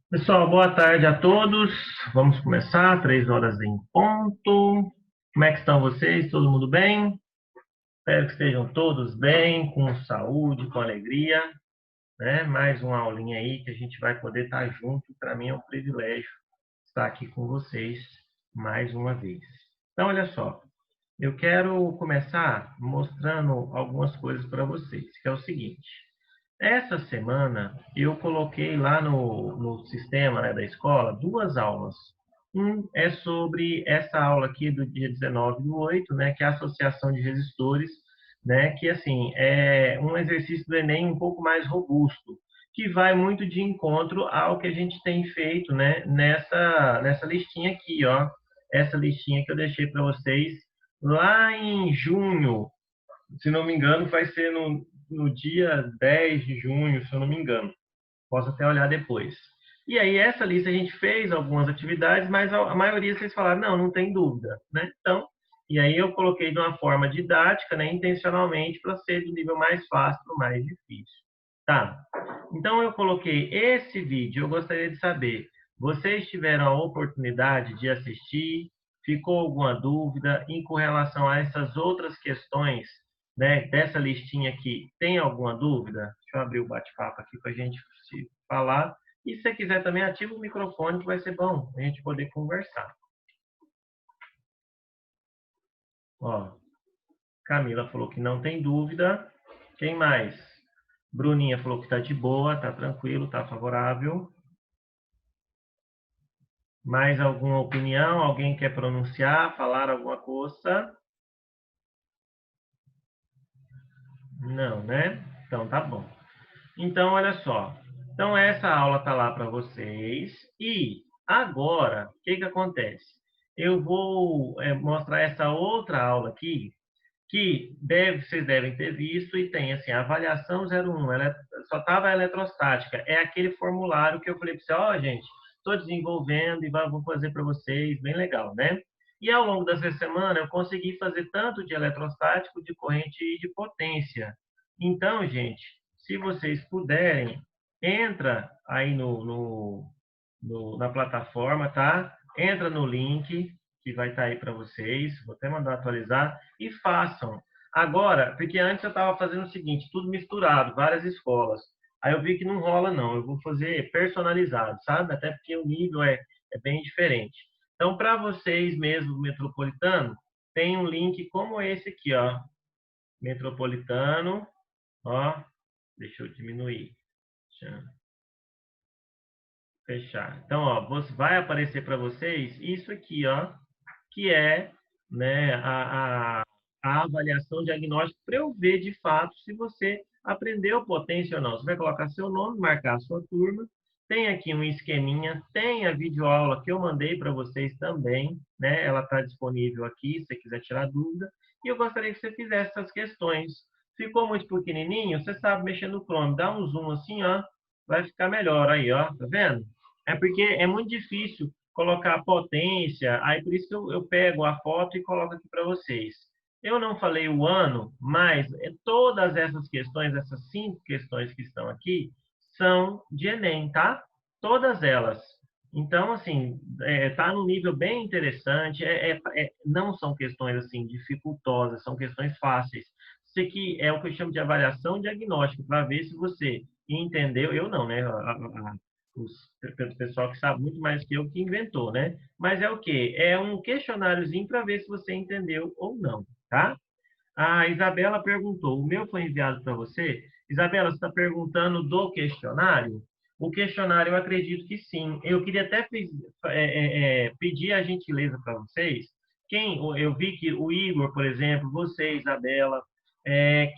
Pessoal, boa tarde a todos. Vamos começar, 3 horas em ponto. Como é que estão vocês? Todo mundo bem? Espero que estejam todos bem, com saúde, com alegria, né? Mais uma aulinha aí que a gente vai poder estar junto. Para mim é um privilégio estar aqui com vocês mais uma vez. Então, olha só, eu quero começar mostrando algumas coisas para vocês, que é o seguinte. Essa semana eu coloquei lá no sistema, né, da escola 2 aulas. É sobre essa aula aqui do dia 19/8, né, que é a Associação de Resistores, né, que assim é um exercício do Enem um pouco mais robusto, que vai muito de encontro ao que a gente tem feito, né, nessa listinha aqui, ó, essa listinha que eu deixei para vocês lá em junho, se não me engano, vai ser no dia 10 de junho, se eu não me engano. Posso até olhar depois. E aí, essa lista a gente fez algumas atividades, mas a maioria vocês falaram, não, não tem dúvida, né? Então, e aí eu coloquei de uma forma didática, né, intencionalmente, para ser do nível mais fácil para o mais difícil. Tá? Então, eu coloquei esse vídeo. Eu gostaria de saber, vocês tiveram a oportunidade de assistir? Ficou alguma dúvida com relação a essas outras questões, né, dessa listinha aqui? Tem alguma dúvida? Deixa eu abrir o bate-papo aqui para a gente se falar. E se você quiser também, ativa o microfone, que vai ser bom a gente poder conversar. Ó, Camila falou que não tem dúvida. Quem mais? Bruninha falou que está de boa, está tranquilo, está favorável. Mais alguma opinião? Alguém quer pronunciar, falar alguma coisa? Não, né? Então tá bom. Então, olha só. Então, essa aula tá lá para vocês. E agora, o que que acontece? Eu vou mostrar essa outra aula aqui, que vocês devem ter visto, e tem assim, a avaliação 01, ela só estava eletrostática. É aquele formulário que eu falei para você, ó, gente, estou desenvolvendo e vou fazer para vocês, bem legal, né? E ao longo dessa semana eu consegui fazer tanto de eletrostático, de corrente e de potência. Então, gente, se vocês puderem, entra aí na plataforma, tá? Entra no link que vai estar aí para vocês. Vou até mandar atualizar e façam. Agora, porque antes eu estava fazendo o seguinte, tudo misturado, várias escolas. Aí eu vi que não rola, não. Eu vou fazer personalizado, sabe? Até porque o nível é bem diferente. Então, para vocês mesmo, metropolitano, tem um link como esse aqui, ó. Metropolitano, ó. Deixa eu diminuir. Deixa eu fechar. Então, ó, vai aparecer para vocês isso aqui, ó, que é, né, a avaliação diagnóstica para eu ver de fato se você aprendeu potência ou não. Você vai colocar seu nome, marcar a sua turma. Tem aqui um esqueminha, tem a videoaula que eu mandei para vocês também, né? Ela está disponível aqui, se você quiser tirar dúvida. E eu gostaria que você fizesse essas questões. Ficou muito pequenininho? Você sabe mexer no Chrome, dá um zoom assim, ó, vai ficar melhor aí, ó, tá vendo? É porque é muito difícil colocar a potência, aí por isso que eu pego a foto e coloco aqui para vocês. Eu não falei o ano, mas todas essas questões, essas 5 questões que estão aqui, são de Enem, tá? Todas elas. Então, assim, tá num nível bem interessante. Não são questões assim dificultosas, são questões fáceis. Isso aqui é o que eu chamo de avaliação diagnóstica, para ver se você entendeu. Eu não, né? O pessoal que sabe muito mais que eu que inventou, né? Mas é o quê? É um questionáriozinho para ver se você entendeu ou não, tá? A Isabela perguntou: o meu foi enviado para você? Isabela, você está perguntando do questionário? O questionário, eu acredito que sim. Eu queria até pedir a gentileza para vocês. Eu vi que o Igor, por exemplo, você, Isabela,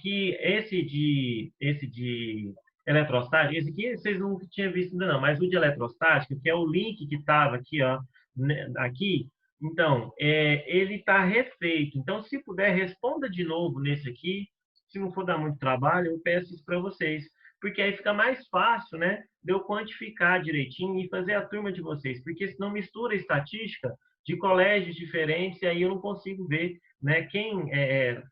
que esse de eletrostática, esse aqui vocês não tinham visto ainda não, mas o de eletrostática, que é o link que estava aqui, ó, né, aqui, então, ele está refeito. Então, se puder, responda de novo nesse aqui. Se não for dar muito trabalho, eu peço isso para vocês. Porque aí fica mais fácil, né? De eu quantificar direitinho e fazer a turma de vocês. Porque senão mistura estatística de colégios diferentes e aí eu não consigo ver, né,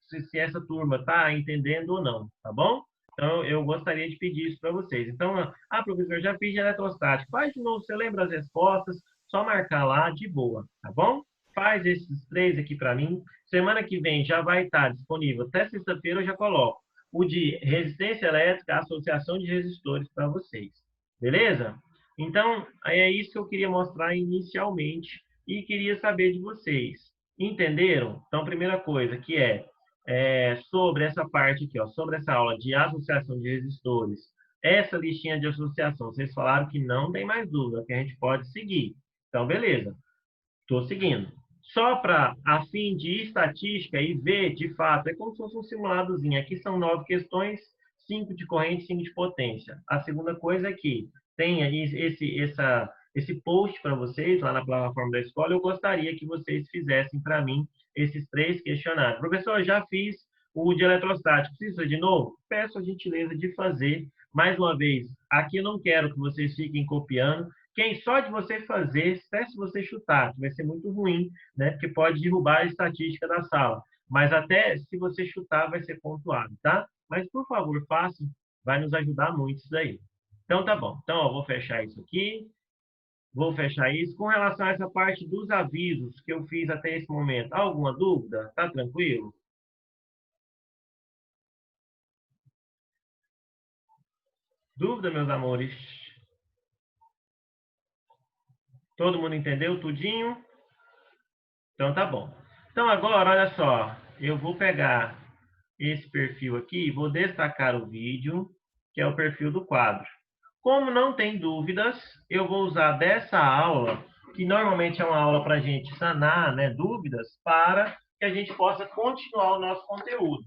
se essa turma está entendendo ou não, tá bom? Então, eu gostaria de pedir isso para vocês. Então, professor, já fiz de eletrostática. Faz de novo, você lembra as respostas, só marcar lá de boa, tá bom? Faz esses 3 aqui para mim. Semana que vem já vai estar disponível. Até sexta-feira eu já coloco o de resistência elétrica, associação de resistores para vocês. Beleza? Então, é isso que eu queria mostrar inicialmente e queria saber de vocês. Entenderam? Então, primeira coisa que sobre essa parte aqui, ó, sobre essa aula de associação de resistores, essa listinha de associação, vocês falaram que não tem mais dúvida, que a gente pode seguir. Então, beleza. Estou seguindo. Só para, a fim de estatística e ver, de fato, é como se fosse um simuladozinho. Aqui são 9 questões, 5 de corrente, 5 de potência. A segunda coisa é que tem aí esse post para vocês lá na plataforma da escola. Eu gostaria que vocês fizessem para mim esses 3 questionários. Professor, eu já fiz o de eletrostático. Precisa de novo? Peço a gentileza de fazer. Mais uma vez, aqui eu não quero que vocês fiquem copiando. Quem só de você fazer, até se você chutar, que vai ser muito ruim, né? Porque pode derrubar a estatística da sala. Mas até se você chutar, vai ser pontuado, tá? Mas, por favor, faça, vai nos ajudar muito isso daí. Então, tá bom. Então, ó, vou fechar isso aqui. Vou fechar isso. Com relação a essa parte dos avisos que eu fiz até esse momento, alguma dúvida? Tá tranquilo? Dúvida, meus amores? Todo mundo entendeu tudinho? Então tá bom. Então agora, olha só, eu vou pegar esse perfil aqui e vou destacar o vídeo, que é o perfil do quadro. Como não tem dúvidas, eu vou usar dessa aula, que normalmente é uma aula para a gente sanar, né, dúvidas, para que a gente possa continuar o nosso conteúdo,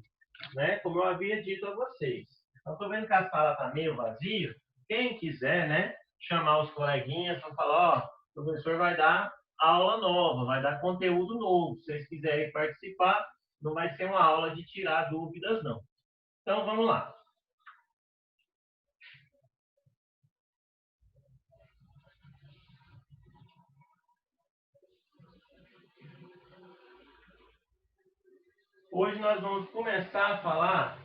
né, como eu havia dito a vocês. Então, estou vendo que a sala está meio vazia. Quem quiser, né, chamar os coleguinhas para falar, ó, o professor vai dar aula nova, vai dar conteúdo novo. Se vocês quiserem participar, não vai ser uma aula de tirar dúvidas, não. Então, vamos lá. Hoje nós vamos começar a falar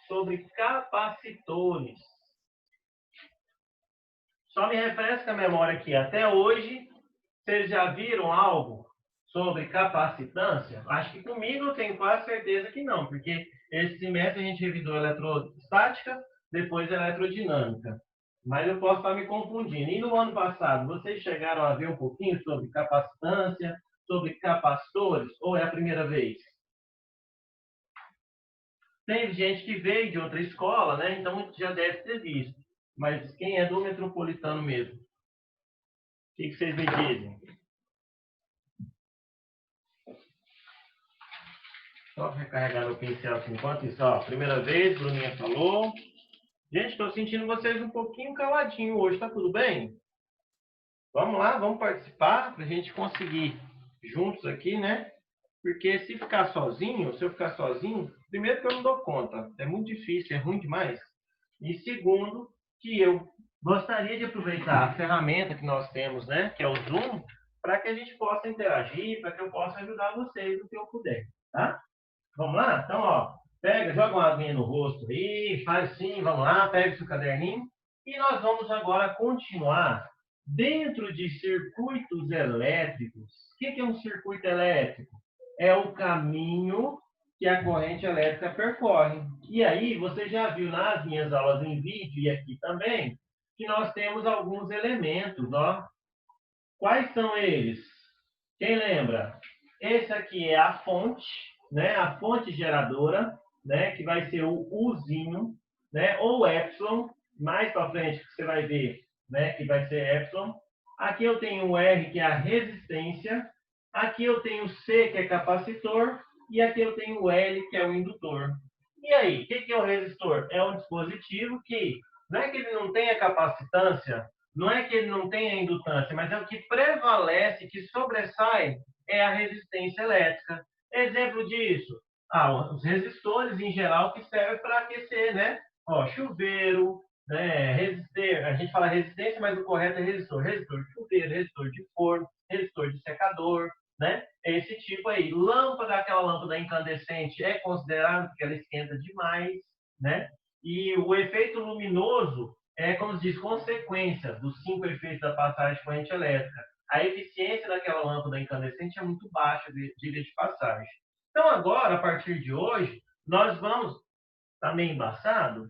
sobre capacitores. Só me refresca a memória aqui. Até hoje, vocês já viram algo sobre capacitância? Acho que comigo eu tenho quase certeza que não, porque esse semestre a gente revisou eletrostática, depois eletrodinâmica. Mas eu posso estar me confundindo. E no ano passado, vocês chegaram a ver um pouquinho sobre capacitância, sobre capacitores, ou é a primeira vez? Tem gente que veio de outra escola, né? Então já deve ter visto. Mas quem é do metropolitano mesmo? O que vocês me dizem? Só recarregar o pincel aqui enquanto isso. Ó, primeira vez, Bruninha falou. Gente, estou sentindo vocês um pouquinho caladinho hoje. Tá tudo bem? Vamos lá, vamos participar para a gente conseguir juntos aqui, né? Porque se ficar sozinho, se eu ficar sozinho, primeiro que eu não dou conta. É muito difícil, é ruim demais. E segundo, que eu gostaria de aproveitar a ferramenta que nós temos, né, que é o Zoom, para que a gente possa interagir, para que eu possa ajudar vocês no que eu puder, tá? Vamos lá? Então, ó, pega, joga uma aguinha no rosto aí, faz assim, vamos lá, pega o seu caderninho. E nós vamos agora continuar dentro de circuitos elétricos. O que é um circuito elétrico? É o caminho que a corrente elétrica percorre. E aí, você já viu nas minhas aulas em vídeo e aqui também, que nós temos alguns elementos, ó. Quais são eles? Quem lembra? Esse aqui é a fonte, né? A fonte geradora, né? Que vai ser o Uzinho, né? Ou Epsilon. Mais para frente você vai ver, né? Que vai ser Epsilon. Aqui eu tenho o R, que é a resistência. Aqui eu tenho o C, que é capacitor. E aqui eu tenho o L, que é o indutor. E aí, o que é o resistor? É um dispositivo que não é que ele não tenha capacitância, não é que ele não tenha indutância, mas é o que prevalece, que sobressai, é a resistência elétrica. Exemplo disso, os resistores em geral que servem para aquecer, né? Ó, chuveiro, né? Resistor, a gente fala resistência, mas o correto é resistor. Resistor de chuveiro, resistor de forno, resistor de secador, né? Esse tipo aí. Lâmpada, aquela lâmpada incandescente é considerada porque ela esquenta demais, né? E o efeito luminoso é, como se diz, consequência dos 5 efeitos da passagem de corrente elétrica. A eficiência daquela lâmpada incandescente é muito baixa, diga de passagem. Então, agora, a partir de hoje, nós vamos... Está meio embaçado?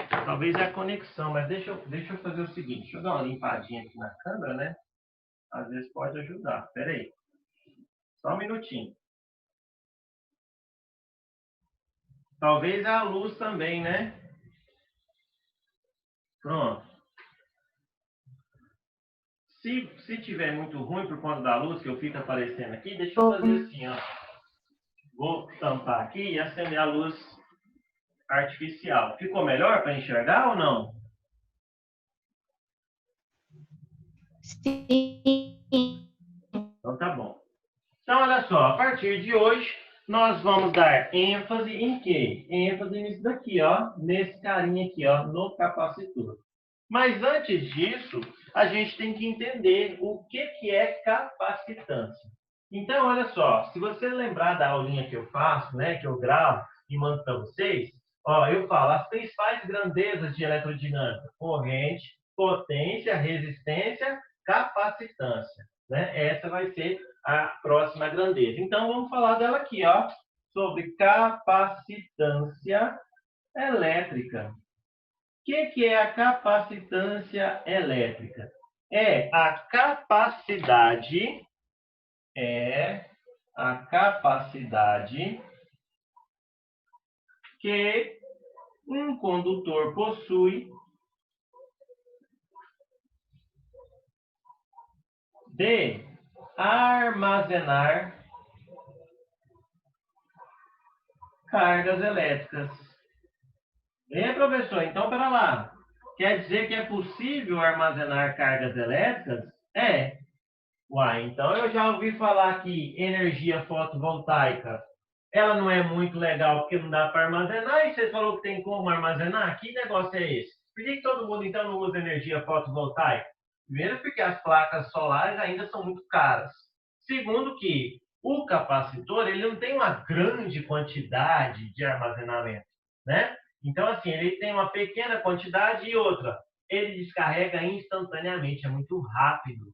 Talvez é a conexão, mas deixa eu fazer o seguinte. Deixa eu dar uma limpadinha aqui na câmera, né? Às vezes pode ajudar. Espera aí. Só um minutinho. Talvez a luz também, né? Pronto. Se tiver muito ruim por conta da luz que eu fico aparecendo aqui, deixa eu fazer assim, ó. Vou tampar aqui e acender a luz artificial. Ficou melhor para enxergar ou não? Sim. Então tá bom. Então, olha só, a partir de hoje, nós vamos dar ênfase em quê? ênfase nisso daqui, ó, nesse carinha aqui, ó, no capacitor. Mas antes disso, a gente tem que entender o que é capacitância. Então, olha só, se você lembrar da aulinha que eu faço, né, que eu gravo e mando para vocês, ó, eu falo as principais grandezas de eletrodinâmica: corrente, potência, resistência, capacitância. Né? Essa vai ser a próxima grandeza. Então, vamos falar dela aqui, ó, sobre capacitância elétrica. O que é a capacitância elétrica? É a capacidade que um condutor possui de armazenar cargas elétricas. Professor, então, pera lá. Quer dizer que é possível armazenar cargas elétricas? É. Uai, então eu já ouvi falar que energia fotovoltaica, ela não é muito legal porque não dá para armazenar, e você falou que tem como armazenar? Que negócio é esse? Por que todo mundo então não usa energia fotovoltaica? Primeiro, porque as placas solares ainda são muito caras. Segundo, que o capacitor ele não tem uma grande quantidade de armazenamento, né? Então, assim, ele tem uma pequena quantidade e outra, ele descarrega instantaneamente, é muito rápido.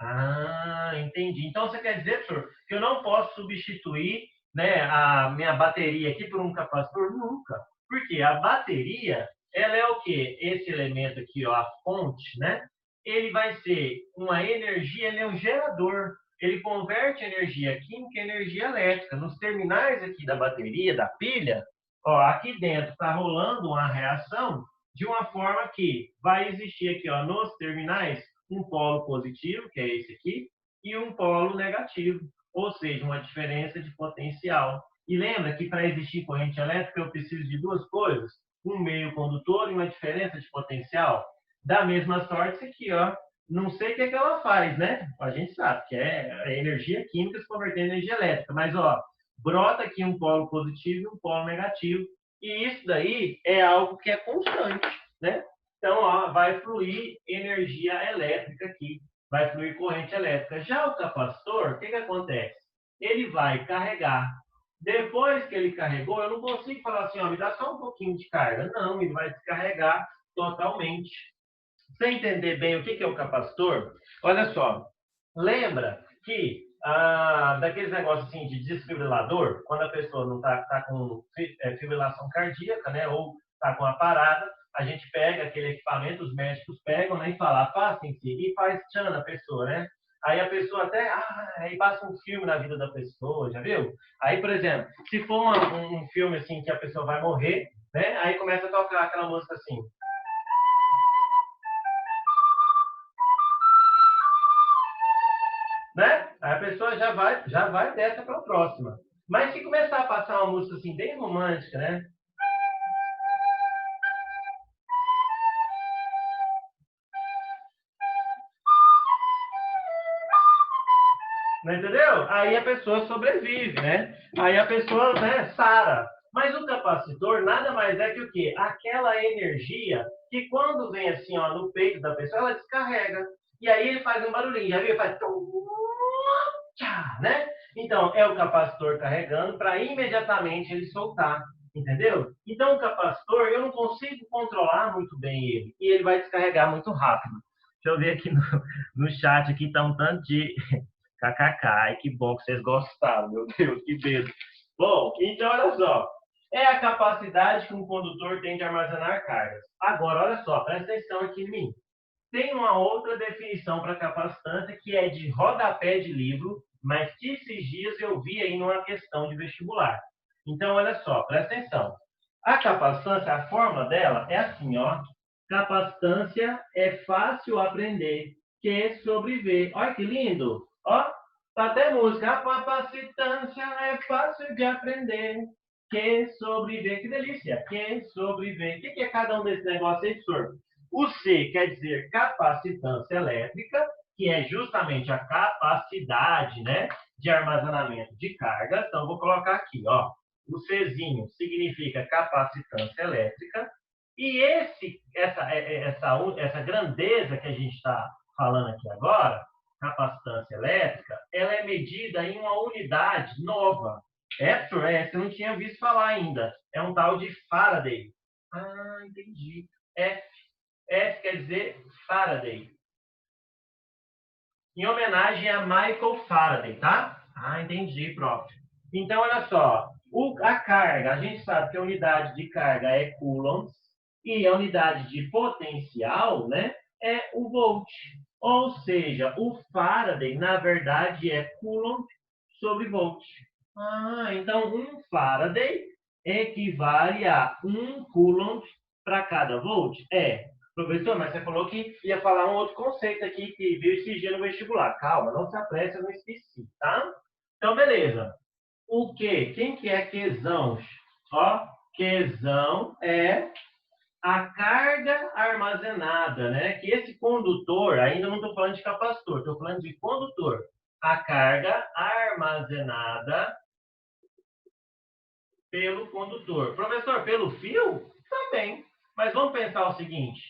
Ah, entendi. Então, você quer dizer, professor, que eu não posso substituir, né, a minha bateria aqui por um capacitor? Nunca. Porque a bateria, ela é o quê? Esse elemento aqui, ó, a fonte, né? Ele vai ser uma energia, ele é um gerador. Ele converte energia química em energia elétrica. Nos terminais aqui da bateria, da pilha, ó, aqui dentro está rolando uma reação de uma forma que vai existir aqui, ó, nos terminais, um polo positivo, que é esse aqui, e um polo negativo, ou seja, uma diferença de potencial. E lembra que para existir corrente elétrica eu preciso de duas coisas: um meio condutor e uma diferença de potencial. Da mesma sorte, isso aqui, ó. Não sei o que ela faz, né? A gente sabe que é energia química se converter em energia elétrica, mas, ó, brota aqui um polo positivo e um polo negativo, e isso daí é algo que é constante, né? Então, ó, vai fluir energia elétrica aqui, vai fluir corrente elétrica. Já o capacitor, o que acontece? Ele vai carregar. Depois que ele carregou, eu não consigo falar assim, ó, me dá só um pouquinho de carga. Não, ele vai descarregar totalmente. Você entender bem o que é o capacitor, olha só, lembra que daqueles negócios assim de desfibrilador, quando a pessoa não está com fibrilação cardíaca, né, ou está com a parada, a gente pega aquele equipamento, os médicos pegam, né, e falam, afastem-se, e faz tchan na pessoa, né? Aí a pessoa até, aí passa um filme na vida da pessoa, já viu? Aí, por exemplo, se for um filme assim que a pessoa vai morrer, né, aí começa a tocar aquela música assim. Né? Aí a pessoa já vai dessa para a próxima. Mas se começar a passar uma música assim bem romântica, né? Não entendeu? Aí a pessoa sobrevive, né? Aí a pessoa, né, sara. Mas o capacitor nada mais é que o quê? Aquela energia que quando vem assim, ó, no peito da pessoa, ela descarrega. E aí ele faz um barulhinho, já viu? Ele faz... né? Então, é o capacitor carregando para imediatamente ele soltar. Entendeu? Então, o capacitor, eu não consigo controlar muito bem ele. E ele vai descarregar muito rápido. Deixa eu ver aqui no chat, aqui tá um tanto de kkk. Ai, que bom que vocês gostaram, meu Deus, que medo. Bom, então olha só. É a capacidade que um condutor tem de armazenar cargas. Agora, olha só, presta atenção aqui em mim. Tem uma outra definição para capacitância que é de rodapé de livro, mas que esses dias eu vi aí numa questão de vestibular. Então, olha só, presta atenção. A capacitância, a forma dela é assim, ó. Capacitância é fácil aprender, que sobreviver. Olha que lindo! Ó, tá até música. A capacitância é fácil de aprender, que sobreviver. Que delícia! Que sobreviver. O que é cada um desses negócios aí, professor? O C quer dizer capacitância elétrica, que é justamente a capacidade, né, de armazenamento de cargas. Então, vou colocar aqui, ó. O Czinho significa capacitância elétrica. E essa grandeza que a gente está falando aqui agora, capacitância elétrica, ela é medida em uma unidade nova. Você não tinha visto falar ainda. É um tal de Faraday. Ah, entendi. F quer dizer Faraday. Em homenagem a Michael Faraday, tá? Ah, entendi, prof. Então, olha só. A carga, a gente sabe que a unidade de carga é coulombs e a unidade de potencial, né, é o volt. Ou seja, o Faraday, na verdade, é coulomb sobre volt. Ah, então um Faraday equivale a 1 coulomb para cada volt? Professor, mas você falou que ia falar um outro conceito aqui que viu esse dia no vestibular. Calma, não se apresse, eu não esqueci, tá? Então, beleza. O quê? Quem que é quesão? Ó, quesão é a carga armazenada, né? Que esse condutor, ainda não estou falando de capacitor, estou falando de condutor. A carga armazenada pelo condutor. Professor, pelo fio? Também. Mas vamos pensar o seguinte.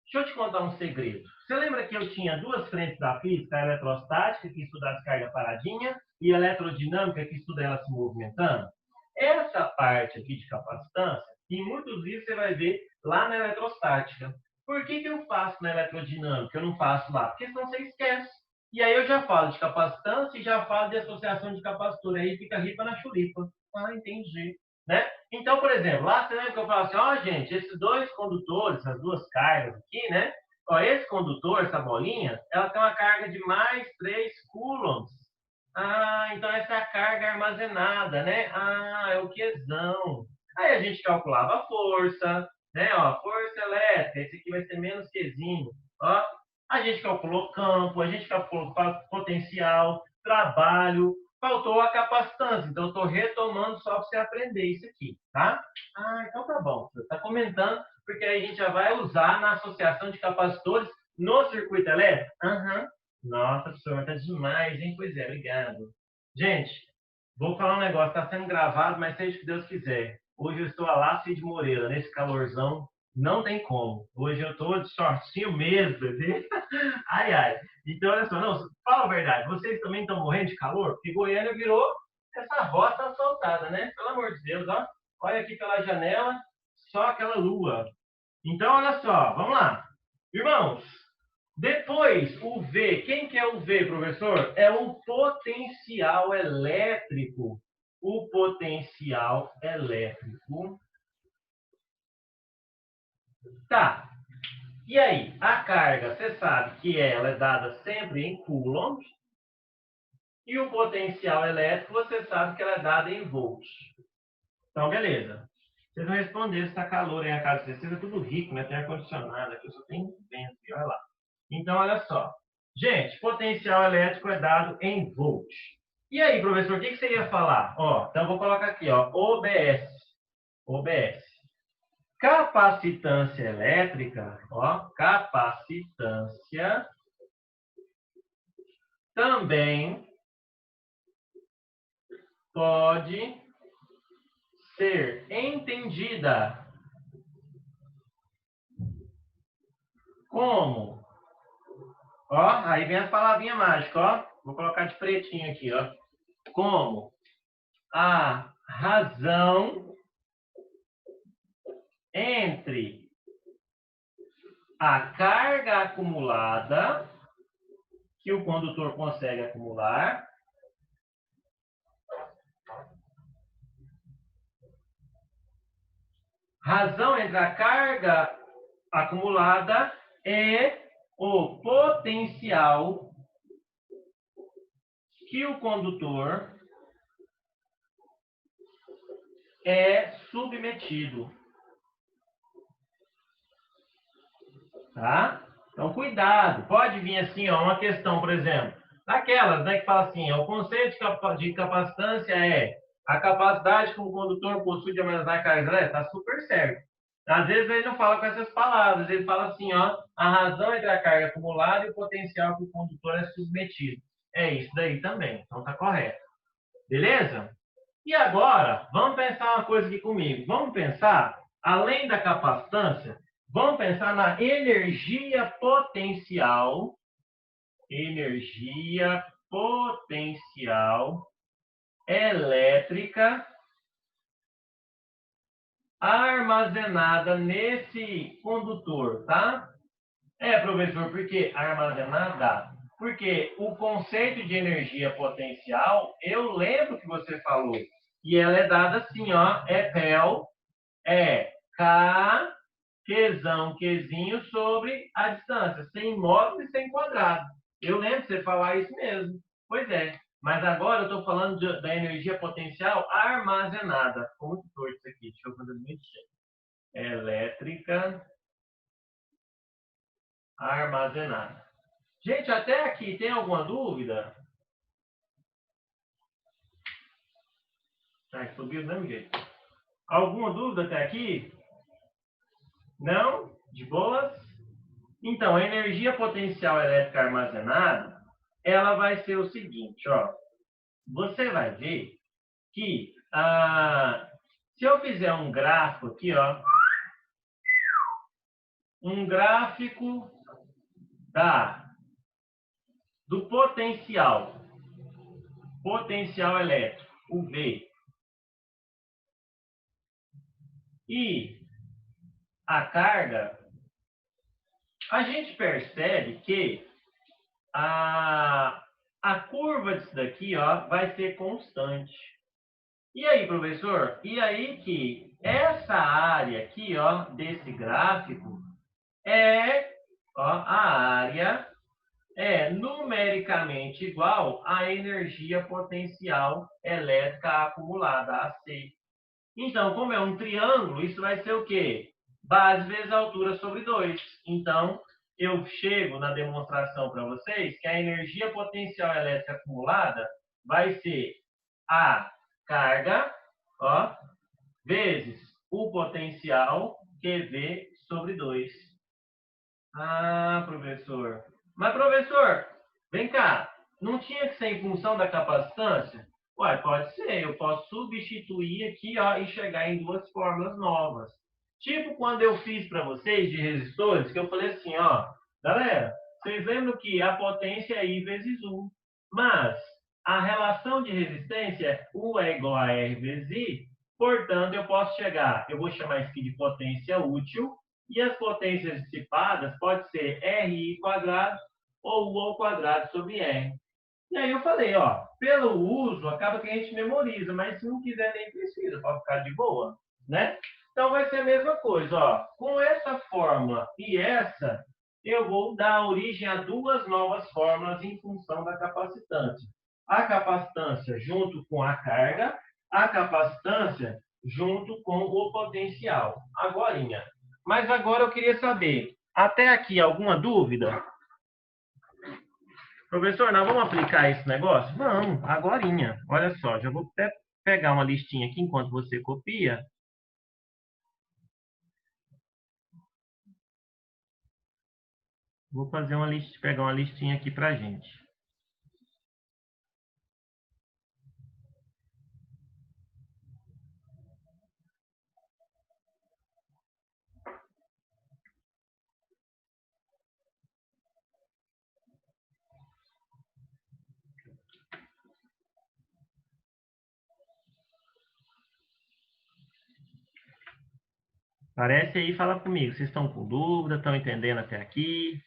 Deixa eu te contar um segredo. Você lembra que eu tinha duas frentes da física, a eletrostática, que estuda a descarga paradinha, e a eletrodinâmica, que estuda ela se movimentando? Essa parte aqui de capacitância, em muitos livros você vai ver lá na eletrostática. Por que eu faço na eletrodinâmica? Eu não faço lá? Porque senão você esquece. E aí eu já falo de capacitância e já falo de associação de capacitor. Aí fica ripa na chulipa. Ah, entendi. Né? Então, por exemplo, lá você lembra que eu falo assim, ó, gente, esses dois condutores, essas duas cargas aqui, né? Ó, esse condutor, essa bolinha, ela tem uma carga de mais 3 coulombs. Ah, então essa é a carga armazenada, né? Ah, é o Qzão. Aí a gente calculava a força, né? Ó, força elétrica, esse aqui vai ser menos Qzinho. Ó, a gente calculou campo, a gente calculou potencial, trabalho, faltou a capacitância. Então, eu estou retomando só para você aprender isso aqui, tá? Ah, então tá bom. Você está comentando, porque aí a gente já vai usar na associação de capacitores no circuito elétrico? Aham. Nossa, professor, tá demais, hein? Pois é, obrigado. Gente, vou falar um negócio, está sendo gravado, mas seja o que Deus quiser. Hoje eu estou a lá, Cid Moreira, nesse calorzão, não tem como. Hoje eu estou de shortinho mesmo, bebê. Ai, ai. Então, olha só, não, fala a verdade, vocês também estão morrendo de calor? Porque Goiânia virou essa rota assaltada, né? Pelo amor de Deus, ó. Olha aqui pela janela, só aquela lua. Então, olha só, vamos lá. Irmãos, depois, o V. Quem que é o V, professor? É o potencial elétrico. O potencial elétrico. Tá. E aí, a carga, você sabe que ela é dada sempre em coulombs. E o potencial elétrico, você sabe que ela é dada em volts. Então, beleza. Vocês vão responder se está calor aí na casa de vocês. É tudo rico, né? Tem ar-condicionado aqui, só tem vento. Olha lá. Então, olha só. Gente, potencial elétrico é dado em volts. E aí, professor, o que você ia falar? Ó, então, vou colocar aqui, ó, OBS. OBS. Capacitância elétrica, ó, capacitância também pode ser entendida como, ó, aí vem as palavrinhas mágicas, ó, vou colocar de pretinho aqui, ó, como a razão entre a carga acumulada que o condutor consegue acumular razão entre a carga acumulada e o potencial que o condutor é submetido. Tá? Então, cuidado. Pode vir assim, ó, uma questão, por exemplo, daquelas, né, que fala assim, o conceito de capacitância é a capacidade que o condutor possui de armazenar cargas elétricas. Está super certo. Às vezes ele não fala com essas palavras, ele fala assim, ó, a razão entre a carga acumulada e o potencial que o condutor é submetido. É isso daí também, então tá correto. Beleza? E agora, vamos pensar uma coisa aqui comigo. Vamos pensar, além da capacitância, vamos pensar na energia potencial elétrica armazenada nesse condutor, tá? Professor, por que armazenada? Porque o conceito de energia potencial, eu lembro que você falou, e ela é dada assim, ó, PEL, K, Qzão, Qzinho sobre a distância, sem módulo e sem quadrado. Eu lembro de você falar isso mesmo. Pois é. Mas agora eu estou falando da energia potencial armazenada. Ficou muito torto isso aqui. Deixa eu fazer o seguinte. Elétrica armazenada. Gente, até aqui, tem alguma dúvida? Ah, subiu do mesmo jeito. Alguma dúvida até aqui? Não? De boas? Então, a energia potencial elétrica armazenada, ela vai ser o seguinte, ó. Você vai ver que se eu fizer um gráfico aqui, ó, um gráfico do potencial elétrico, o V, e a carga, a gente percebe que a curva disso daqui, ó, vai ser constante. E aí, professor? E aí que essa área aqui, ó, desse gráfico a área numericamente igual à energia potencial elétrica acumulada, AC. Então, como é um triângulo, isso vai ser o quê? Base vezes altura sobre 2. Então, eu chego na demonstração para vocês que a energia potencial elétrica acumulada vai ser a carga, ó, vezes o potencial QV sobre 2. Ah, professor. Mas, professor, vem cá. Não tinha que ser em função da capacitância? Ué, pode ser. Eu posso substituir aqui, ó, e chegar em duas fórmulas novas. Tipo quando eu fiz para vocês de resistores, que eu falei assim, ó, galera, vocês lembram que a potência é I vezes U, mas a relação de resistência é U é igual a R vezes I, portanto, eu posso chegar, eu vou chamar isso aqui de potência útil, e as potências dissipadas pode ser RI quadrado ou U ao quadrado sobre R. E aí eu falei, ó, pelo uso, acaba que a gente memoriza, mas se não quiser nem precisa, pode ficar de boa, né? Então vai ser a mesma coisa, ó. Com essa fórmula e essa, eu vou dar origem a duas novas fórmulas em função da capacitância. A capacitância junto com a carga, a capacitância junto com o potencial. Agorinha. Mas agora eu queria saber, até aqui, alguma dúvida? Professor, nós vamos aplicar esse negócio? Vamos, agorinha. Olha só, já vou até pegar uma listinha aqui enquanto você copia. Vou fazer pegar uma listinha aqui para a gente. Aparece aí e fala comigo. Vocês estão com dúvida? Estão entendendo até aqui?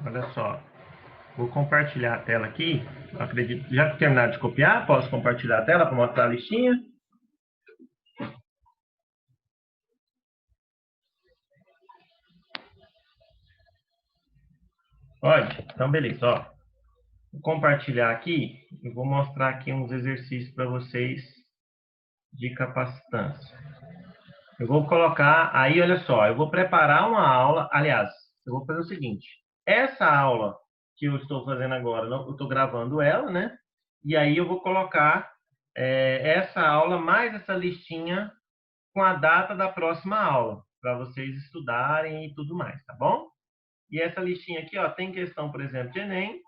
Olha só. Vou compartilhar a tela aqui. Acredito. Já terminaram de copiar? Posso compartilhar a tela para mostrar a listinha? Pode? Então, beleza. Ó, vou compartilhar aqui e vou mostrar aqui uns exercícios para vocês de capacitância. Eu vou colocar, aí olha só, eu vou preparar uma aula, aliás, eu vou fazer o seguinte, essa aula que eu estou fazendo agora, eu estou gravando ela, né? E aí eu vou colocar essa aula mais essa listinha com a data da próxima aula, para vocês estudarem e tudo mais, tá bom? E essa listinha aqui, ó, tem questão, por exemplo, de Enem,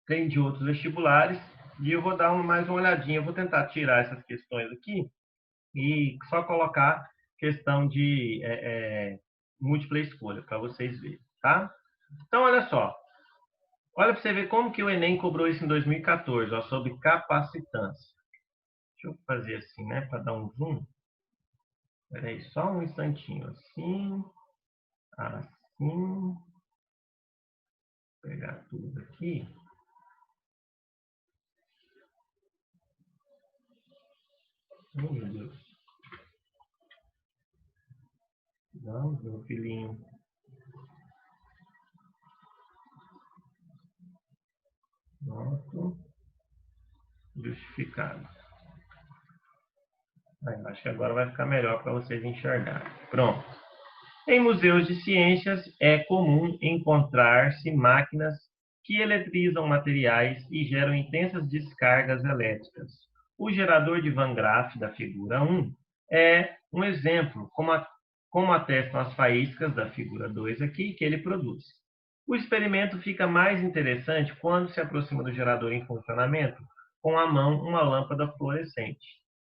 tem de outros vestibulares, e eu vou dar mais uma olhadinha, eu vou tentar tirar essas questões aqui e só colocar questão de múltipla escolha, para vocês verem, tá? Então, olha só. Olha para você ver como que o Enem cobrou isso em 2014, ó, sobre capacitância. Deixa eu fazer assim, né, para dar um zoom. Espera aí, só um instantinho. Assim, assim. Vou pegar tudo aqui. Oh, meu Deus. Não, meu filhinho. Pronto. Justificado. Aí, acho que agora vai ficar melhor para vocês enxergarem. Pronto. Em museus de ciências, é comum encontrar-se máquinas que eletrizam materiais e geram intensas descargas elétricas. O gerador de Van Graff da figura 1 é um exemplo, como atestam as faíscas da figura 2 aqui, que ele produz. O experimento fica mais interessante quando se aproxima do gerador em funcionamento com a mão uma lâmpada fluorescente.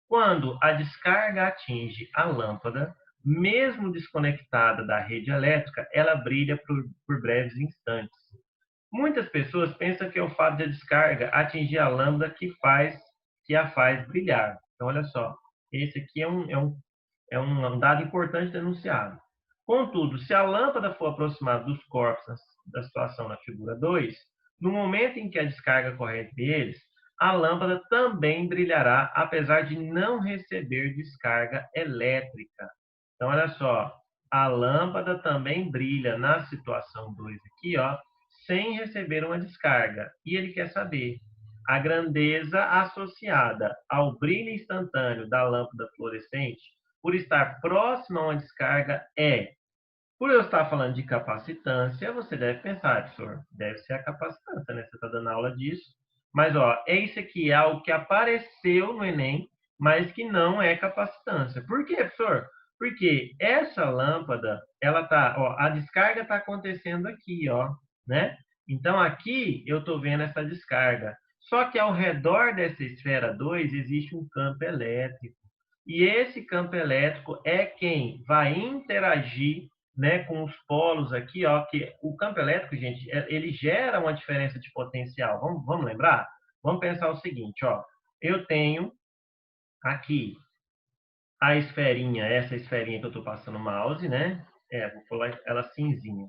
Quando a descarga atinge a lâmpada, mesmo desconectada da rede elétrica, ela brilha por breves instantes. Muitas pessoas pensam que é o fato de a descarga atingir a lâmpada que a faz brilhar. Então, olha só, esse aqui é um dado importante denunciado. Contudo, se a lâmpada for aproximada dos corpos da situação na figura 2, no momento em que a descarga corre entre eles, a lâmpada também brilhará, apesar de não receber descarga elétrica. Então, olha só, a lâmpada também brilha na situação 2 aqui, ó, sem receber uma descarga. E ele quer saber a grandeza associada ao brilho instantâneo da lâmpada fluorescente por estar próxima a uma descarga é. Por eu estar falando de capacitância, você deve pensar, professor, deve ser a capacitância, né? Você está dando aula disso. Mas, ó, isso aqui é algo que apareceu no Enem, mas que não é capacitância. Por quê, professor? Porque essa lâmpada, ela tá, ó, a descarga está acontecendo aqui, ó, né? Então, aqui eu estou vendo essa descarga. Só que ao redor dessa esfera 2 existe um campo elétrico. E esse campo elétrico é quem vai interagir, né, com os polos aqui, ó, que o campo elétrico, gente, ele gera uma diferença de potencial. Vamos lembrar? Vamos pensar o seguinte, ó, eu tenho aqui a esferinha, essa esferinha que eu estou passando o mouse, né? Vou falar ela cinzinha.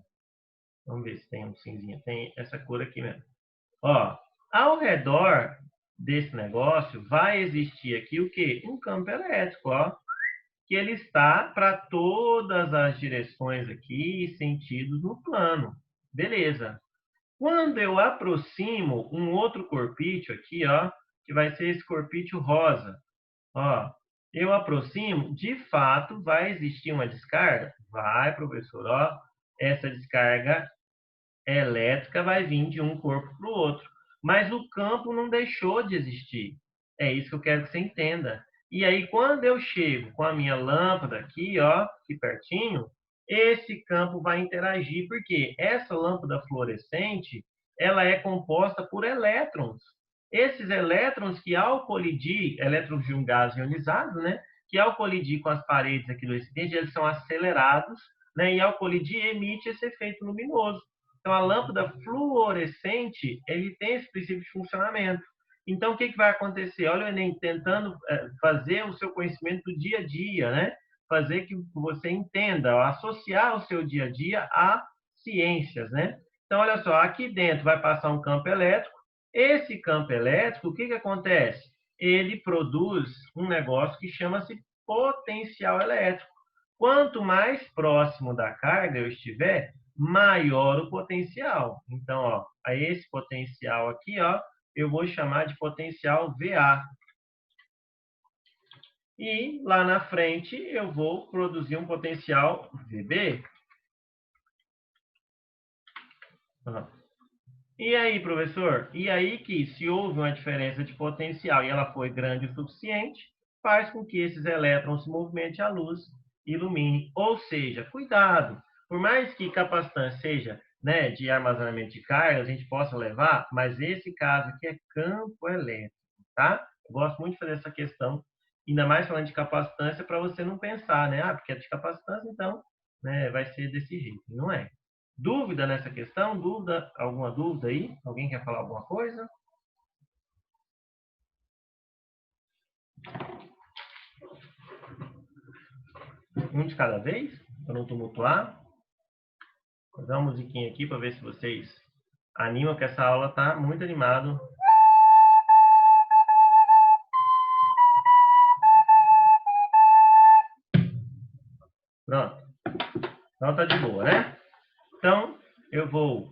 Vamos ver se tem um cinzinha. Tem essa cor aqui mesmo. Ó, ao redor desse negócio vai existir aqui o quê? Um campo elétrico, ó. Que ele está para todas as direções aqui e sentidos no plano. Beleza. Quando eu aproximo um outro corpício aqui, ó, que vai ser esse corpício rosa, ó, eu aproximo, de fato, vai existir uma descarga? Vai, professor, ó, essa descarga elétrica vai vir de um corpo para o outro. Mas o campo não deixou de existir. É isso que eu quero que você entenda. E aí, quando eu chego com a minha lâmpada aqui, ó, aqui pertinho, esse campo vai interagir, porque essa lâmpada fluorescente, ela é composta por elétrons. Esses elétrons que, ao colidir, elétrons de um gás ionizado, né, que ao colidir com as paredes aqui do recipiente, eles são acelerados, né, e ao colidir emite esse efeito luminoso. Então, a lâmpada fluorescente, ele tem esse princípio de funcionamento. Então, o que vai acontecer? Olha o Enem tentando fazer o seu conhecimento do dia a dia, né? Fazer que você entenda, associar o seu dia a dia a ciências, né? Então, olha só, aqui dentro vai passar um campo elétrico. Esse campo elétrico, o que acontece? Ele produz um negócio que chama-se potencial elétrico. Quanto mais próximo da carga eu estiver, maior o potencial. Então, ó, a esse potencial aqui, ó, eu vou chamar de potencial VA. E lá na frente eu vou produzir um potencial VB. E aí, professor? E aí que, se houve uma diferença de potencial e ela foi grande o suficiente, faz com que esses elétrons se movimentem à luz e ilumine. Ou seja, cuidado, por mais que capacitância seja, né, de armazenamento de carga, a gente possa levar, mas esse caso aqui é campo elétrico, tá? Eu gosto muito de fazer essa questão, ainda mais falando de capacitância, para você não pensar, né? Ah, porque é de capacitância, então, né, vai ser desse jeito. Não é. Dúvida nessa questão? Dúvida? Alguma dúvida aí? Alguém quer falar alguma coisa? Um de cada vez? Para não tumultuar. Vou fazer uma musiquinha aqui para ver se vocês animam, que essa aula está muito animada. Pronto. Então tá de boa, né? Então, eu vou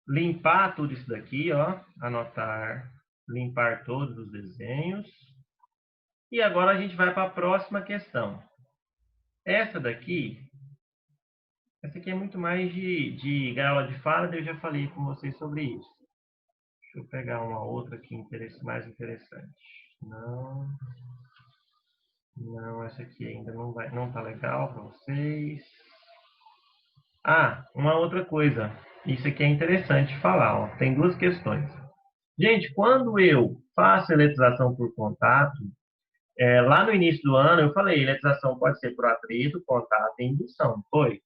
limpar tudo isso daqui, ó. Anotar, limpar todos os desenhos. E agora a gente vai para a próxima questão. Essa aqui é muito mais de gaiola de fala, eu já falei com vocês sobre isso. Deixa eu pegar uma outra aqui mais interessante. Não, essa aqui ainda não tá legal para vocês. Ah, uma outra coisa. Isso aqui é interessante falar, ó. Tem duas questões. Gente, quando eu faço eletrização por contato, lá no início do ano eu falei, eletrização pode ser por atrito, contato e indução. Foi.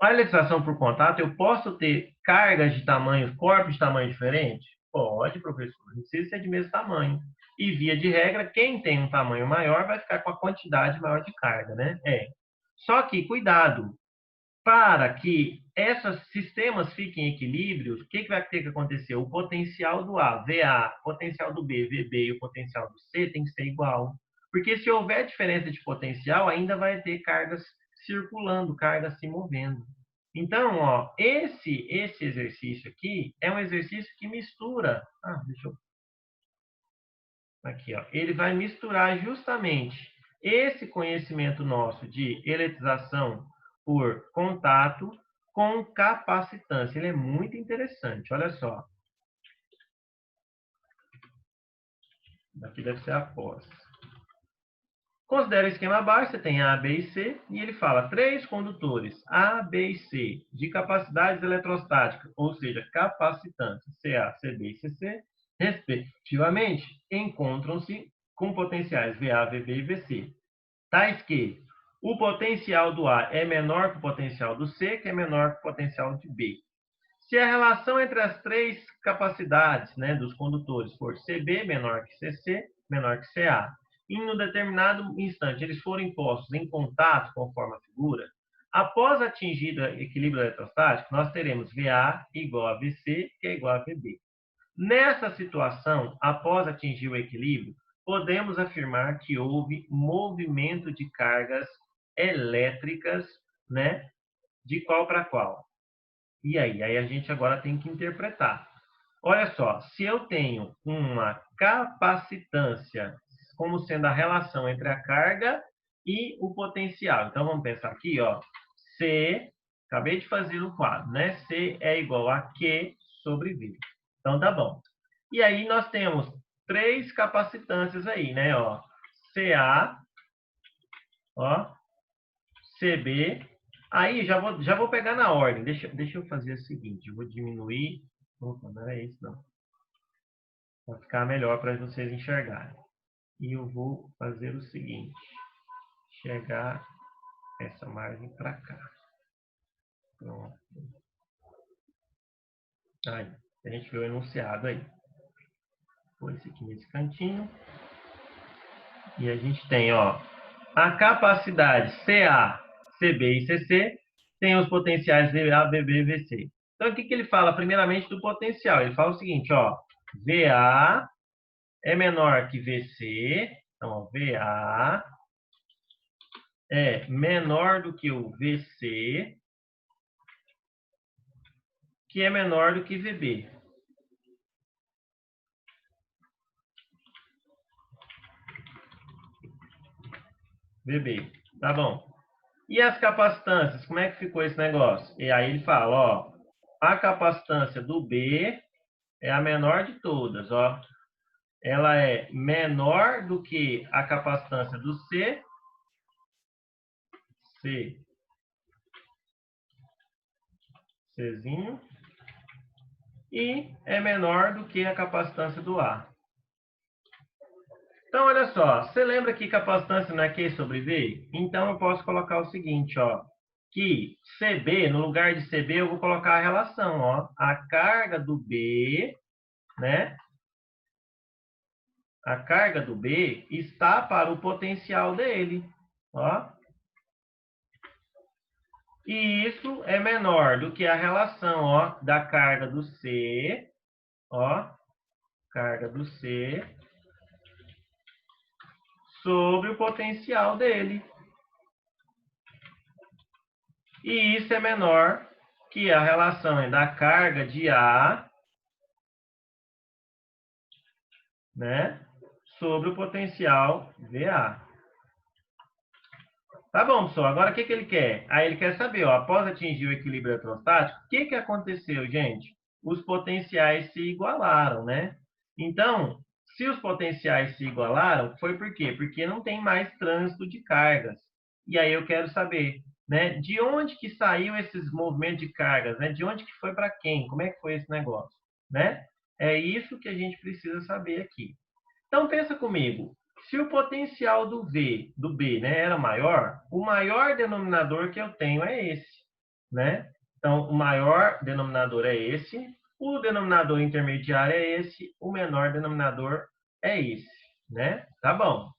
A eletrização por contato, eu posso ter cargas de tamanho, corpos de tamanho diferente? Pode, professor. Não precisa ser de mesmo tamanho. E, via de regra, quem tem um tamanho maior vai ficar com a quantidade maior de carga, né? Só que, cuidado, para que esses sistemas fiquem em equilíbrio, o que vai ter que acontecer? O potencial do A, VA, o potencial do B, VB e o potencial do C tem que ser igual. Porque se houver diferença de potencial, ainda vai ter cargas circulando, cargas se movendo. Então, ó, esse exercício aqui é um exercício que mistura. Deixa eu... Aqui, ó. Ele vai misturar justamente esse conhecimento nosso de eletrização por contato com capacitância. Ele é muito interessante. Olha só. Aqui deve ser após. Considera o esquema abaixo, você tem A, B e C, e ele fala 3 condutores A, B e C de capacidades eletrostáticas, ou seja, capacitância CA, CB e CC, respectivamente, encontram-se com potenciais VA, VB e VC. Tais que o potencial do A é menor que o potencial do C, que é menor que o potencial de B. Se a relação entre as 3 capacidades, né, dos condutores for CB menor que CC, menor que CA, e em um determinado instante eles forem postos em contato conforme a figura, após atingir o equilíbrio eletrostático, nós teremos VA igual a VC, que é igual a VB. Nessa situação, após atingir o equilíbrio, podemos afirmar que houve movimento de cargas elétricas, né? De qual para qual? E aí? Aí a gente agora tem que interpretar. Olha só, se eu tenho uma capacitância como sendo a relação entre a carga e o potencial. Então, vamos pensar aqui, ó. C, acabei de fazer o quadro, né? C é igual a Q sobre V. Então, tá bom. E aí, nós temos três capacitâncias aí, né? Ó, CA, ó, CB. Aí, já vou pegar na ordem. Deixa eu fazer o seguinte. Eu vou diminuir. Opa, não era isso, não. Vai ficar melhor para vocês enxergarem. E eu vou fazer o seguinte. Chegar essa margem para cá. Pronto. Aí, a gente viu o enunciado aí. Vou esse aqui nesse cantinho. E a gente tem, ó, a capacidade CA, CB e CC tem os potenciais VA, VB e VC. Então, o que ele fala primeiramente do potencial? Ele fala o seguinte, ó, VA é menor que VC, então, ó, VA é menor do que o VC, que é menor do que VB. VB, tá bom. E as capacitâncias, como é que ficou esse negócio? E aí ele fala, ó, a capacitância do B é a menor de todas, ó. Ela é menor do que a capacitância do C, Czinho, e é menor do que a capacitância do A. Então, olha só, você lembra que capacitância não é Q sobre V? Então, eu posso colocar o seguinte, ó, que CB, no lugar de CB, eu vou colocar a relação, ó, a carga do B, né? A carga do B está para o potencial dele, ó. E isso é menor do que a relação, ó, da carga do C, ó, carga do C sobre o potencial dele. E isso é menor que a relação da carga de A, né, sobre o potencial VA. Tá bom, pessoal. Agora, o que ele quer? Aí ele quer saber, ó, após atingir o equilíbrio eletrostático, o que aconteceu, gente? Os potenciais se igualaram, né? Então, se os potenciais se igualaram, foi por quê? Porque não tem mais trânsito de cargas. E aí eu quero saber, né, de onde que saiu esses movimentos de cargas, né? De onde que foi para quem? Como é que foi esse negócio, né? É isso que a gente precisa saber aqui. Então, pensa comigo. Se o potencial do B, né, era maior, o maior denominador que eu tenho é esse, né? Então, o maior denominador é esse, o denominador intermediário é esse, o menor denominador é esse, né? Tá bom.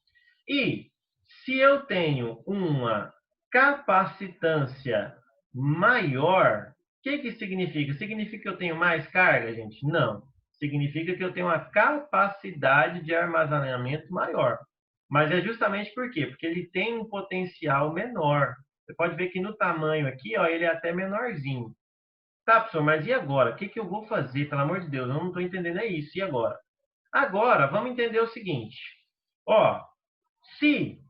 E se eu tenho uma capacitância maior, o que significa? Significa que eu tenho mais carga, gente? Não. Significa que eu tenho uma capacidade de armazenamento maior. Mas é justamente por quê? Porque ele tem um potencial menor. Você pode ver que no tamanho aqui, ó, ele é até menorzinho. Tá, professor, mas e agora? O que eu vou fazer? Pelo amor de Deus, eu não estou entendendo é isso. E agora? Agora, vamos entender o seguinte. Ó, se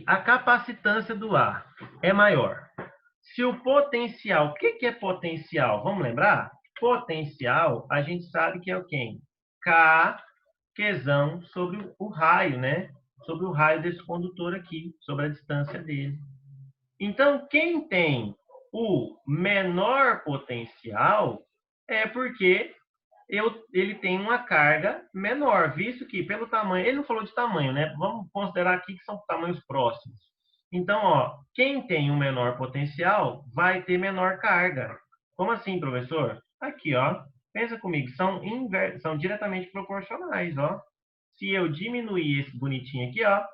a capacitância do ar é maior, se o potencial, o que é potencial? Vamos lembrar? Potencial, a gente sabe que é o quê? K, Qzão sobre o raio, né? Sobre o raio desse condutor aqui, sobre a distância dele. Então, quem tem o menor potencial é porque ele tem uma carga menor, visto que pelo tamanho, ele não falou de tamanho, né? Vamos considerar aqui que são tamanhos próximos. Então, ó, quem tem um menor potencial vai ter menor carga. Como assim, professor? Aqui, ó. Pensa comigo, são diretamente proporcionais, ó. Se eu diminuir esse bonitinho aqui, ó,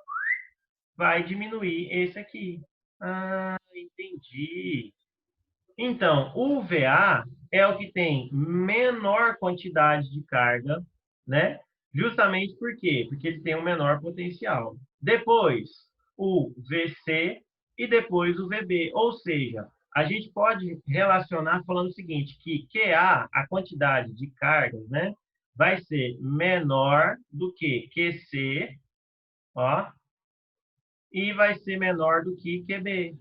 vai diminuir esse aqui. Ah, entendi. Então, o VA é o que tem menor quantidade de carga, né? Justamente por quê? Porque ele tem um menor potencial. Depois, o VC e depois o VB. Ou seja, a gente pode relacionar falando o seguinte, que QA, a quantidade de cargas, né? Vai ser menor do que QC, ó, e vai ser menor do que QB.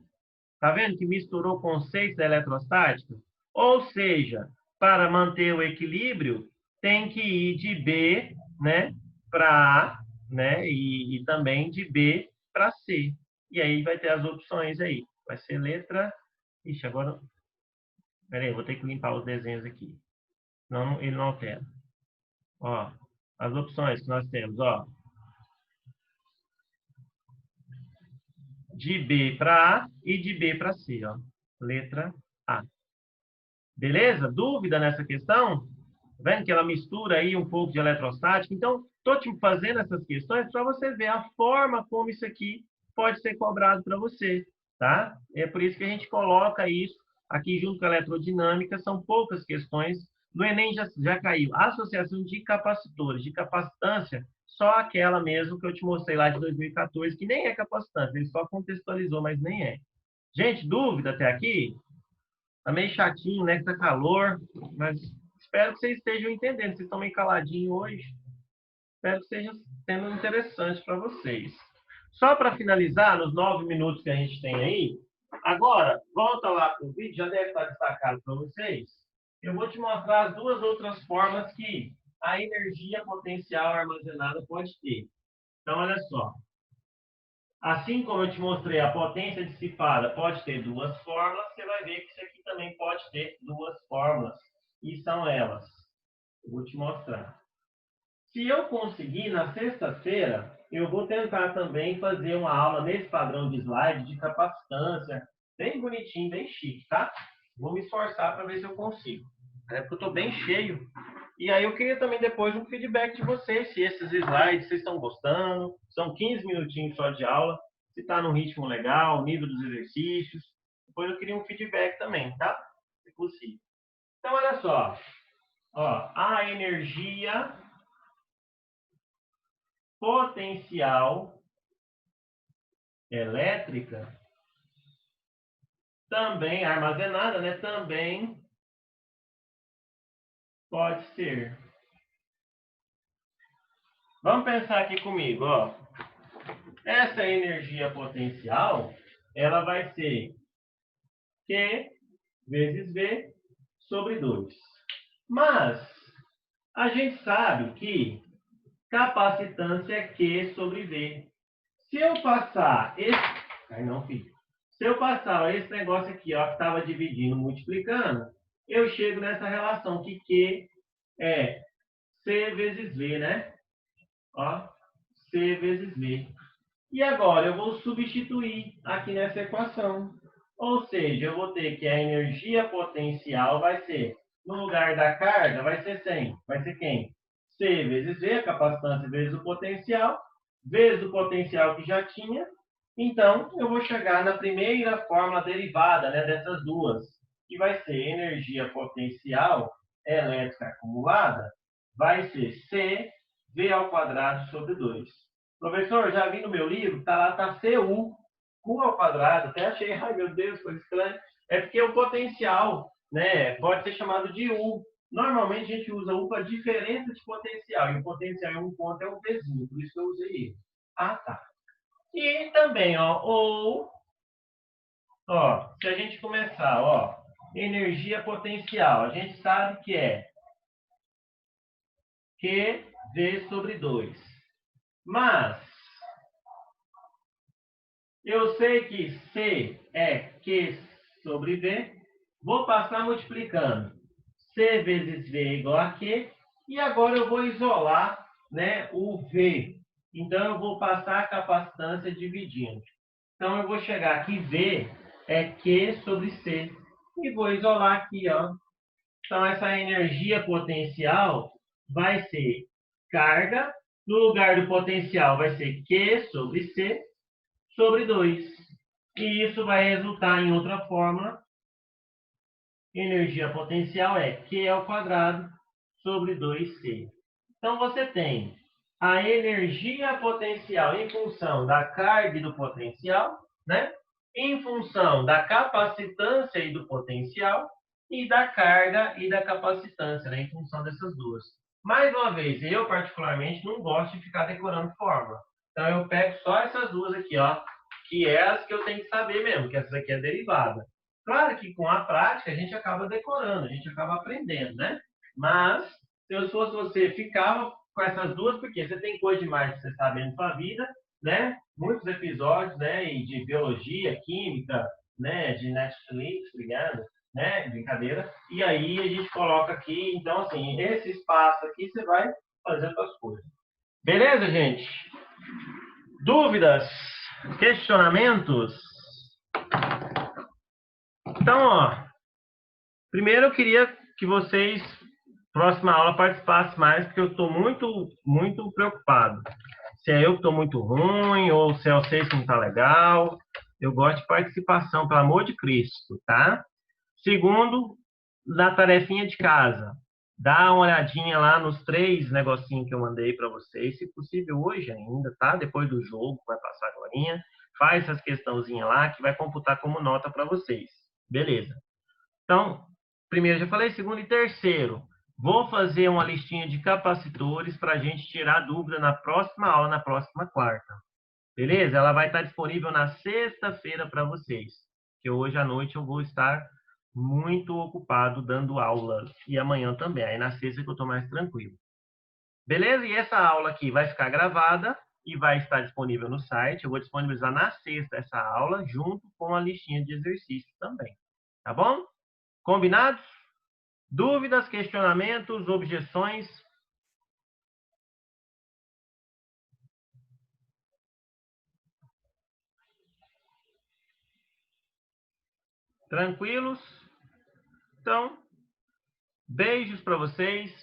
Tá vendo que misturou conceitos da eletrostática? Ou seja, para manter o equilíbrio, tem que ir de B, né, para A, né, e também de B para C. E aí vai ter as opções aí. Vai ser letra... Ixi, agora... Peraí, vou ter que limpar os desenhos aqui. Senão ele não altera. Ó, as opções que nós temos, ó. De B para A e de B para C, ó. Letra A. Beleza? Dúvida nessa questão? Tá vendo que ela mistura aí um pouco de eletrostática? Então, estou te fazendo essas questões para você ver a forma como isso aqui pode ser cobrado para você, tá? É por isso que a gente coloca isso aqui junto com a eletrodinâmica. São poucas questões. No Enem já caiu. Associação de capacitores, de capacitância, só aquela mesmo que eu te mostrei lá de 2014, que nem é capacitância, ele só contextualizou, mas nem é. Gente, dúvida até aqui? Tá meio chatinho, né? Que tá calor, mas espero que vocês estejam entendendo. Vocês estão meio caladinhos hoje. Espero que seja sendo interessante para vocês. Só para finalizar, nos 9 minutos que a gente tem aí, agora, volta lá para o vídeo, já deve estar destacado para vocês. Eu vou te mostrar as duas outras formas que a energia potencial armazenada pode ter. Então, olha só. Assim como eu te mostrei, a potência dissipada pode ter duas fórmulas, você vai ver que isso aqui também pode ter duas fórmulas. E são elas. Eu vou te mostrar. Se eu conseguir, na sexta-feira, eu vou tentar também fazer uma aula nesse padrão de slide de capacitância, bem bonitinho, bem chique, tá? Vou me esforçar para ver se eu consigo. É porque eu estou bem cheio. E aí eu queria também depois um feedback de vocês, se esses slides vocês estão gostando. São 15 minutinhos só de aula. Se está no ritmo legal, nível dos exercícios. Depois eu queria um feedback também, tá? Se possível. Então, olha só. Ó, a energia potencial elétrica também armazenada, né? Também pode ser. Vamos pensar aqui comigo, ó. Essa energia potencial, ela vai ser Q vezes V sobre 2. Mas a gente sabe que capacitância é Q sobre V. Se eu passar esse... Aí não, filho. Se eu passar esse negócio aqui, ó, que estava dividindo, multiplicando, eu chego nessa relação que Q é C vezes V, né? Ó, C vezes V. E agora eu vou substituir aqui nessa equação. Ou seja, eu vou ter que a energia potencial vai ser, no lugar da carga, vai ser 100. Vai ser quem? C vezes V, a capacitância vezes o potencial, vezes o potencial que já tinha. Então, eu vou chegar na primeira fórmula derivada, né, dessas duas, que vai ser energia potencial elétrica acumulada, vai ser C V ao quadrado sobre 2. Professor, já vi no meu livro, tá lá, tá CU, Q ao quadrado. Até achei, ai meu Deus, coisa estranha. É porque o potencial, né, pode ser chamado de U. Normalmente a gente usa U para diferença de potencial. E o potencial em um ponto é um Vzinho, por isso que eu usei ele. Ah, tá. E também, ó, se a gente começar, ó, energia potencial, a gente sabe que é QV sobre 2. Mas eu sei que C é Q sobre V. Vou passar multiplicando. C vezes V é igual a Q. E agora eu vou isolar, né, o V. Então, eu vou passar a capacitância dividindo. Então, eu vou chegar aqui, V é Q sobre C. E vou isolar aqui, ó. Então, essa energia potencial vai ser carga No lugar do potencial vai ser Q sobre C sobre 2. E isso vai resultar em outra fórmula. Energia potencial é Q ao quadrado sobre 2C. Então, você tem a energia potencial em função da carga e do potencial, né? Em função da capacitância e do potencial, e da carga e da capacitância, né? Em função dessas duas. Mais uma vez, eu particularmente não gosto de ficar decorando fórmula. Então, eu pego só essas duas aqui, ó, que é as que eu tenho que saber mesmo, que essa aqui é derivada. Claro que com a prática a gente acaba decorando, a gente acaba aprendendo, né? Mas, se eu fosse você, ficava com essas duas, porque você tem coisa demais que você sabe na sua vida, né? Muitos episódios, né? E de biologia, química, né? De Netflix, obrigado, né? Brincadeira. E aí a gente coloca aqui, então, assim, esse espaço aqui você vai fazendo as coisas. Beleza, gente? Dúvidas? Questionamentos? Então, ó, primeiro eu queria que vocês, próxima aula, participassem mais, porque eu estou muito preocupado. Se é eu que estou muito ruim, ou se é vocês que não está legal. Eu gosto de participação, pelo amor de Cristo, tá? Segundo, na tarefinha de casa, dá uma olhadinha lá nos 3 negocinhos que eu mandei para vocês, se possível hoje ainda, tá? Depois do jogo, vai passar agora. Faz essas questãozinhas lá, que vai computar como nota para vocês. Beleza. Então, primeiro já falei, segundo e terceiro. Vou fazer uma listinha de capacitores para a gente tirar dúvida na próxima aula, na próxima quarta. Beleza? Ela vai estar disponível na sexta-feira para vocês. Que hoje à noite eu vou estar muito ocupado dando aula. E amanhã também. Aí na sexta que eu estou mais tranquilo. Beleza? E essa aula aqui vai ficar gravada e vai estar disponível no site. Eu vou disponibilizar na sexta essa aula, junto com a listinha de exercícios também. Tá bom? Combinados? Dúvidas, questionamentos, objeções? Tranquilos? Então, beijos para vocês.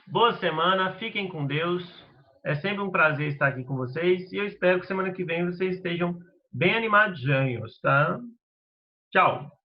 Boa semana. Fiquem com Deus. É sempre um prazer estar aqui com vocês. E eu espero que semana que vem vocês estejam bem animadinhos, tá? Tchau.